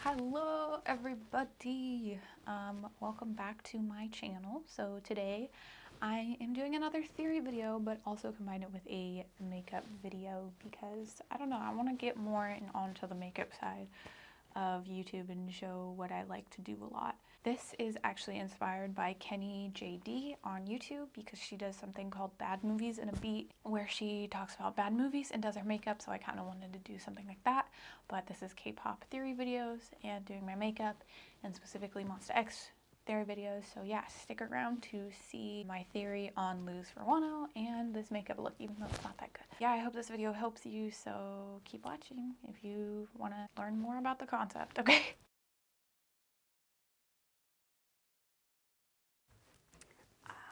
Hello everybody, welcome back to my channel. So today I am doing another theory video, but also combine it with a makeup video because I don't know, I want to get more onto the makeup side of YouTube and show what I like to do a lot. This is actually inspired by Kenny JD on YouTube because she does something called Bad Movies in a Beat where she talks about bad movies and does her makeup, so I kind of wanted to do something like that. But this is K-pop theory videos and doing my makeup and specifically Monster X theory videos. So yeah, stick around to see my theory on Lose for Wonho and this makeup look, even though it's not that good. Yeah, I hope this video helps you, so keep watching if you want to learn more about the concept, okay?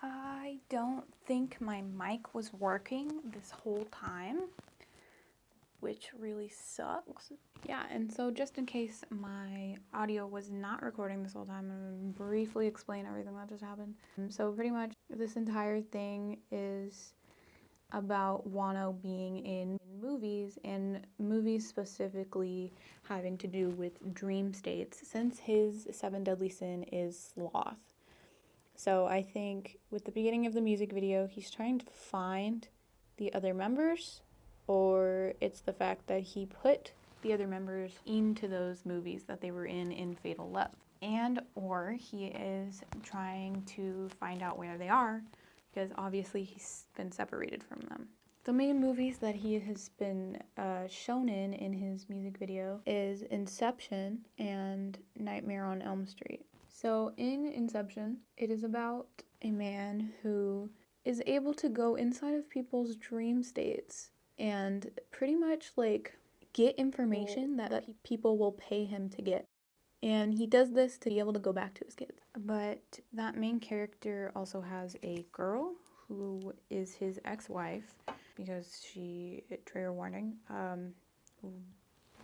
I don't think my mic was working this whole time, which really sucks. Yeah, and so just in case my audio was not recording this whole time, I'm going to briefly explain everything that just happened. So pretty much this entire thing is about Wonho being in movies, and movies specifically having to do with dream states, since his 7 deadly sin is sloth. So I think with the beginning of the music video, he's trying to find the other members, or it's the fact that he put the other members into those movies that they were in Fatal Love. And or he is trying to find out where they are, because obviously he's been separated from them. The main movies that he has been shown in his music video is Inception and Nightmare on Elm Street. So in Inception, it is about a man who is able to go inside of people's dream states and pretty much like get information that people will pay him to get. And he does this to be able to go back to his kids. But that main character also has a girl who is his ex-wife, because she, trigger warning,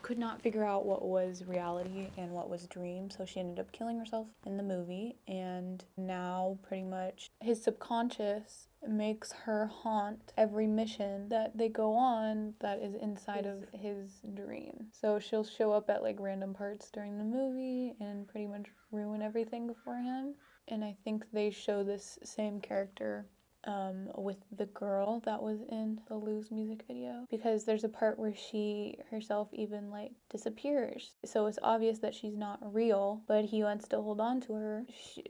could not figure out what was reality and what was dream, so she ended up killing herself in the movie, and now pretty much his subconscious makes her haunt every mission that they go on that is inside of his dream. So she'll show up at like random parts during the movie and pretty much ruin everything for him. And I think they show this same character with the girl that was in the Lose music video, because there's a part where she herself even like disappears, so it's obvious that she's not real, but he wants to hold on to her.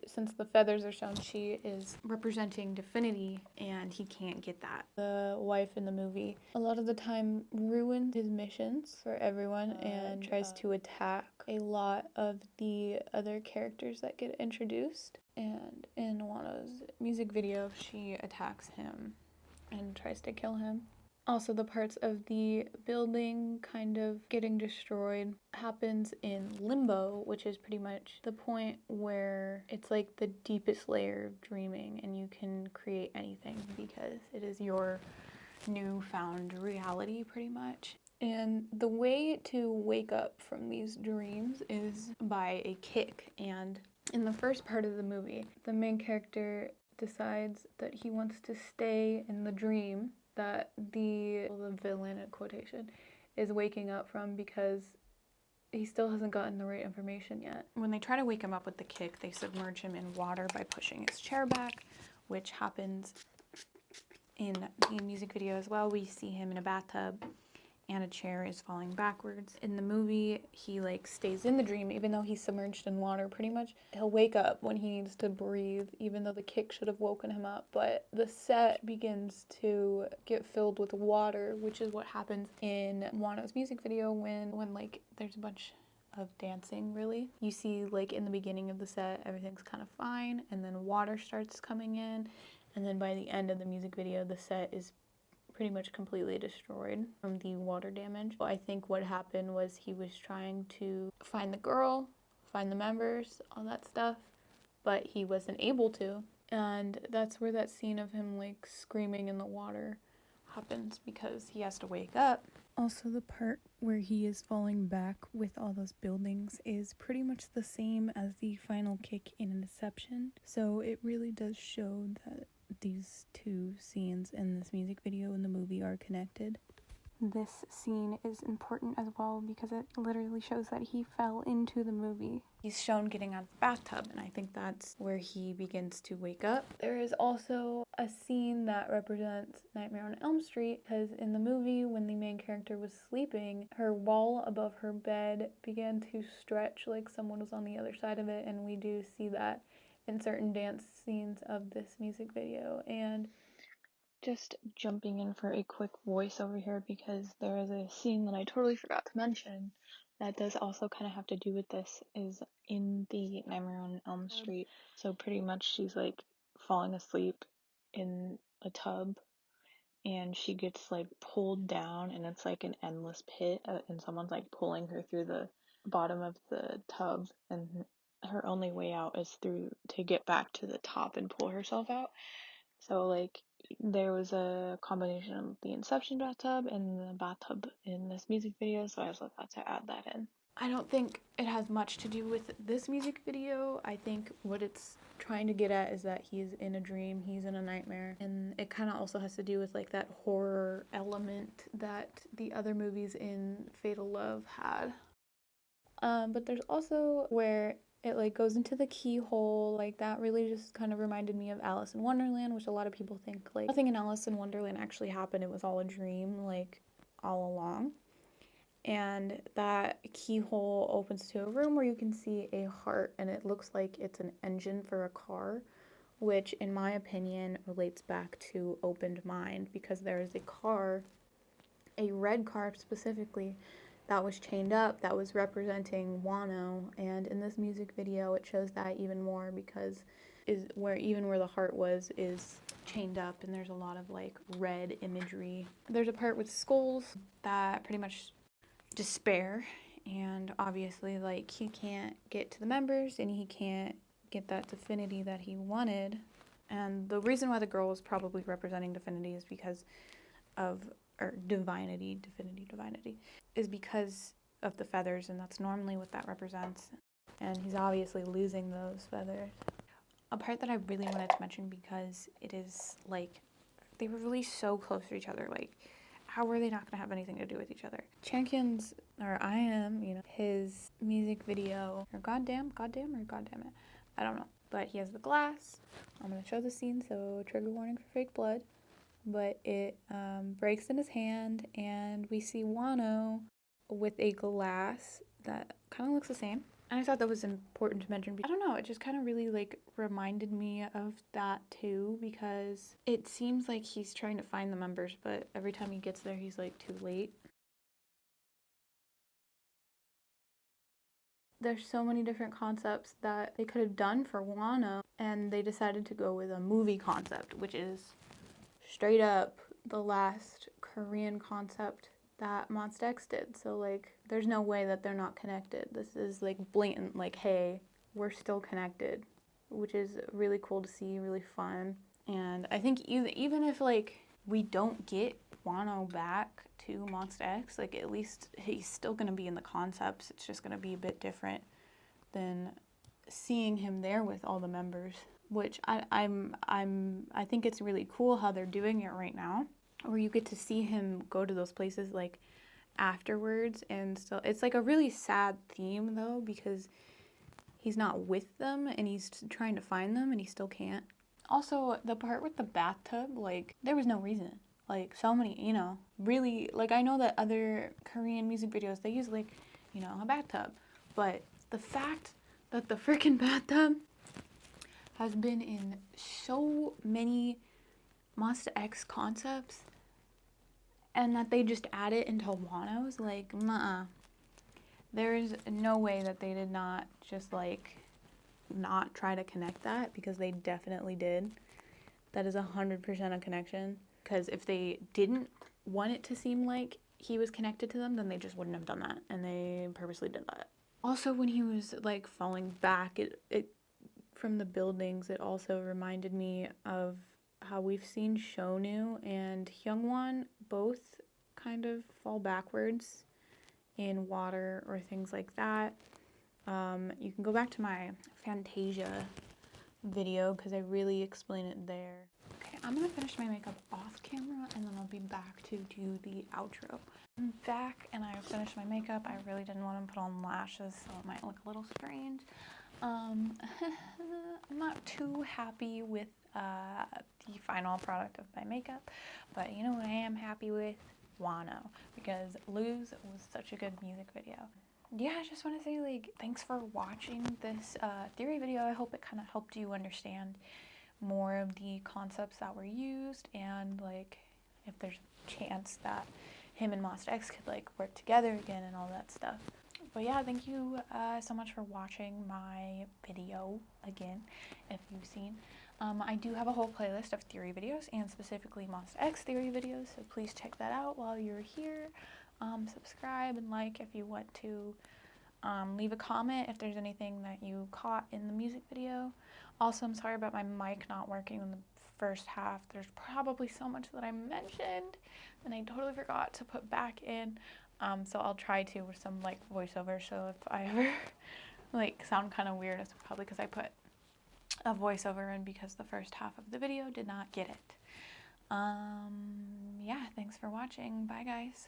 Since the feathers are shown, she is representing divinity and he can't get that. The wife in the movie a lot of the time ruins his missions for everyone and tries to attack a lot of the other characters that get introduced. And in Wano's music video, she attacks him and tries to kill him. Also, the parts of the building kind of getting destroyed happens in Limbo, which is pretty much the point where it's like the deepest layer of dreaming and you can create anything because it is your newfound reality pretty much. And the way to wake up from these dreams is by a kick. And in the first part of the movie, the main character decides that he wants to stay in the dream that the villain, in quotation, is waking up from, because he still hasn't gotten the right information yet. When they try to wake him up with the kick, they submerge him in water by pushing his chair back, which happens in the music video as well. We see him in a bathtub and a chair is falling backwards. In the movie, he like stays in the dream even though he's submerged in water pretty much. He'll wake up when he needs to breathe, even though the kick should have woken him up. But the set begins to get filled with water, which is what happens in Wano's music video when like there's a bunch of dancing, really. You see like in the beginning of the set, everything's kind of fine, and then water starts coming in, and then by the end of the music video, the set is pretty much completely destroyed from the water damage. I think what happened was he was trying to find the girl, find the members, all that stuff, but he wasn't able to. And that's where that scene of him like screaming in the water happens, because he has to wake up. Also, the part where he is falling back with all those buildings is pretty much the same as the final kick in Inception. So it really does show that these two scenes in this music video and the movie are connected. this scene is important as well because it literally shows that he fell into the movie. He's shown getting out of the bathtub, and I think that's where he begins to wake up. There is also a scene that represents Nightmare on Elm Street, because in the movie, when the main character was sleeping, her wall above her bed began to stretch like someone was on the other side of it, and we do see that in certain dance scenes of this music video. And just jumping in for a quick voice over here because there is a scene that I totally forgot to mention that does also kind of have to do with this, is in the Nightmare on Elm Street. So pretty much she's like falling asleep in a tub and she gets like pulled down and it's like an endless pit and someone's like pulling her through the bottom of the tub, and her only way out is through to get back to the top and pull herself out. So like there was a combination of the Inception bathtub and the bathtub in this music video, so I just thought to add that in. I don't think it has much to do with this music video. I think what it's trying to get at is that he's in a dream, he's in a nightmare, and it kind of also has to do with like that horror element that the other movies in Fatal Love had. But there's also where it like goes into the keyhole, like that really just kind of reminded me of Alice in Wonderland, which a lot of people think like nothing in Alice in Wonderland actually happened, it was all a dream like all along. And that keyhole opens to a room where you can see a heart, and it looks like it's an engine for a car, which in my opinion relates back to Opened Mind, because there is a car, a red car specifically, that was chained up that was representing Wonho, and in this music video it shows that even more because where the heart was is chained up, and there's a lot of like red imagery. There's a part with skulls that pretty much despair, and obviously like he can't get to the members and he can't get that divinity that he wanted. And the reason why the girl was probably representing divinity is because of divinity is because of the feathers, and that's normally what that represents, and he's obviously losing those feathers. A part that I really wanted to mention, because it is like they were really so close to each other, like how were they not going to have anything to do with each other? Chankyan's, or I Am, his music video, or goddamn it, I don't know, but he has the glass. I'm going to show the scene, so trigger warning for fake blood. But it breaks in his hand, and we see Wonho with a glass that kind of looks the same. And I thought that was important to mention because, I don't know, it just kind of really like reminded me of that too, because it seems like he's trying to find the members, but every time he gets there, he's like too late. There's so many different concepts that they could have done for Wonho, and they decided to go with a movie concept, which is straight up the last Korean concept that Monsta X did. So like there's no way that they're not connected. This is like blatant, like, hey, we're still connected, which is really cool to see, really fun. And I think even if like we don't get Wonho back to Monsta X, like at least he's still gonna be in the concepts. It's just gonna be a bit different than seeing him there with all the members, which I think it's really cool how they're doing it right now, where you get to see him go to those places like afterwards. And so it's like a really sad theme though, because he's not with them and he's trying to find them and he still can't. Also, the part with the bathtub, like there was no reason. Like so many, really, like I know that other Korean music videos, they use like, a bathtub, but the fact that the freaking bathtub has been in so many Monsta X concepts, and that they just add it into Wonho's, like, there is no way that they did not just like not try to connect that, because they definitely did. That is 100% a connection, because if they didn't want it to seem like he was connected to them, then they just wouldn't have done that, and they purposely did that. Also, when he was like falling back, it from the buildings, it also reminded me of how we've seen Shonu and Hyungwon both kind of fall backwards in water or things like that. You can go back to my Fantasia video because I really explain it there. Okay, I'm gonna finish my makeup off camera and then I'll be back to do the outro. I'm back and I finished my makeup. I really didn't want to put on lashes, so it might look a little strange. I'm not too happy with the final product of my makeup, but you know what I am happy with? Wonho, because Lose was such a good music video. Yeah, I just want to say, like, thanks for watching this theory video. I hope it kind of helped you understand more of the concepts that were used, and like if there's a chance that him and Monsta X could like work together again and all that stuff. But yeah, thank you so much for watching my video again, if you've seen. I do have a whole playlist of theory videos, and specifically Monsta X theory videos, so please check that out while you're here. Subscribe and like if you want to. Leave a comment if there's anything that you caught in the music video. Also, I'm sorry about my mic not working in the first half. There's probably so much that I mentioned and I totally forgot to put back in. So I'll try to with some like voiceover. So if I ever like sound kind of weird, it's probably because I put a voiceover in because the first half of the video did not get it. Yeah, thanks for watching. Bye guys.